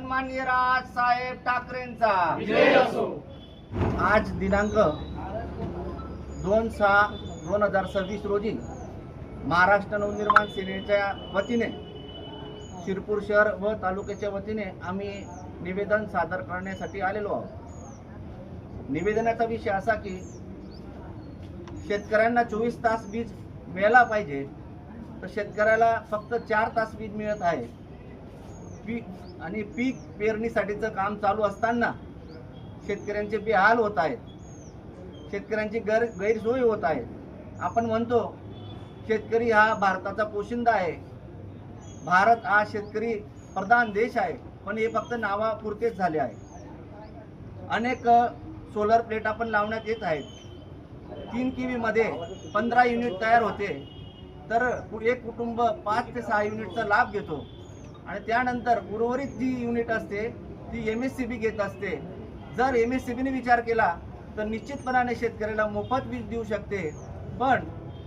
सन्माननीय राज साहेब ठाकरेंचा विजय असो। आज दिनांक 2/6/2026 रोजी महाराष्ट्र नवनिर्माण सेनेच्या वतीने शिरपूर शहर व तालुक्याच्या वतीने आम्ही निवेदन सादर करण्यासाठी आलेलो आहोत। निवेदनाचा विषय असा की शेतकऱ्यांना 24 तास वीज मिळाला पाहिजे, तर शेतकऱ्याला फक्त 4 तास वीज मिळत आहे। पीक पेरणीसाठीचं काम चालू असताना शेतकऱ्यांचे बेहाल होत आहेत, शेतकऱ्यांची गैरसोय होत आहे। आपण म्हणतो शेतकरी हा भारताचा पोशिंदा आहे, भारत हा शेतकरी प्रधान देश आहे, पण हे फक्त नावापुरतेच झाले आहे। अनेक सोलर प्लेट आपण लावण्यात येत आहेत। 3 केव्ही मध्ये 15 युनिट तयार होते, तर एक कुटुंब 5 ते 6 युनिटचा लाभ घेतो आणि त्यानंतर उर्वरित जी युनिट असते ती MSCB घेत असते। जर MSCBने विचार केला तर निश्चितपणाने शेतकऱ्याला मोफत वीज देऊ शकते, पण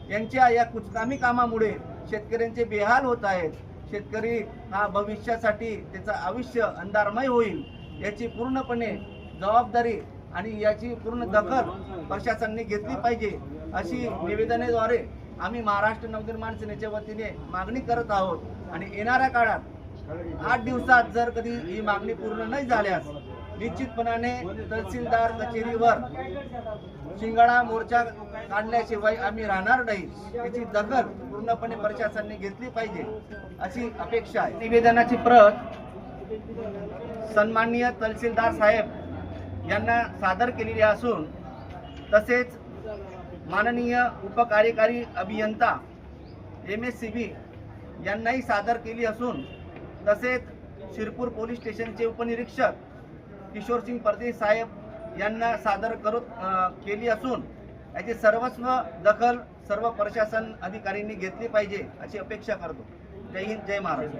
यांच्या या कुचकामी कामामुळे शेतकऱ्यांचे बेहाल होत आहेत। शेतकरी हा भविष्यासाठी त्याचं आयुष्य अंधारमय होईल, याची पूर्णपणे जबाबदारी आणि याची पूर्ण दखल प्रशासनाने घेतली पाहिजे, अशी निवेदनाद्वारे आम्ही महाराष्ट्र नवनिर्माण सेनेच्या वतीने मागणी करत आहोत। आणि येणाऱ्या काळात 8 दिवसात जर कधी ही मागणी पूर्ण नाही झाल्यास निश्चितपणाने तहसीलदार कचेरीवर शिंगाडा मोर्चा काढल्याशिवाय आम्ही राहणार नाही। याची दखल पूर्णपणे प्रशासनाने घेतली पाहिजे अशी अपेक्षा आहे। निवेदनाची प्रत सन्माननीय तहसीलदार साहेब यांना सादर केलेली असून तसेच माननीय उपकार्यकारी अभियंता MSCB यांनाही सादर केली असून तसेच शिरपूर पोलीस स्टेशनचे उपनिरीक्षक किशोरसिंग परदेश साहेब यांना सादर केली असून याची सर्वस्व दखल सर्व प्रशासन अधिकाऱ्यांनी घेतली पाहिजे अशी अपेक्षा करतो। जय हिंद, जय महाराष्ट्र।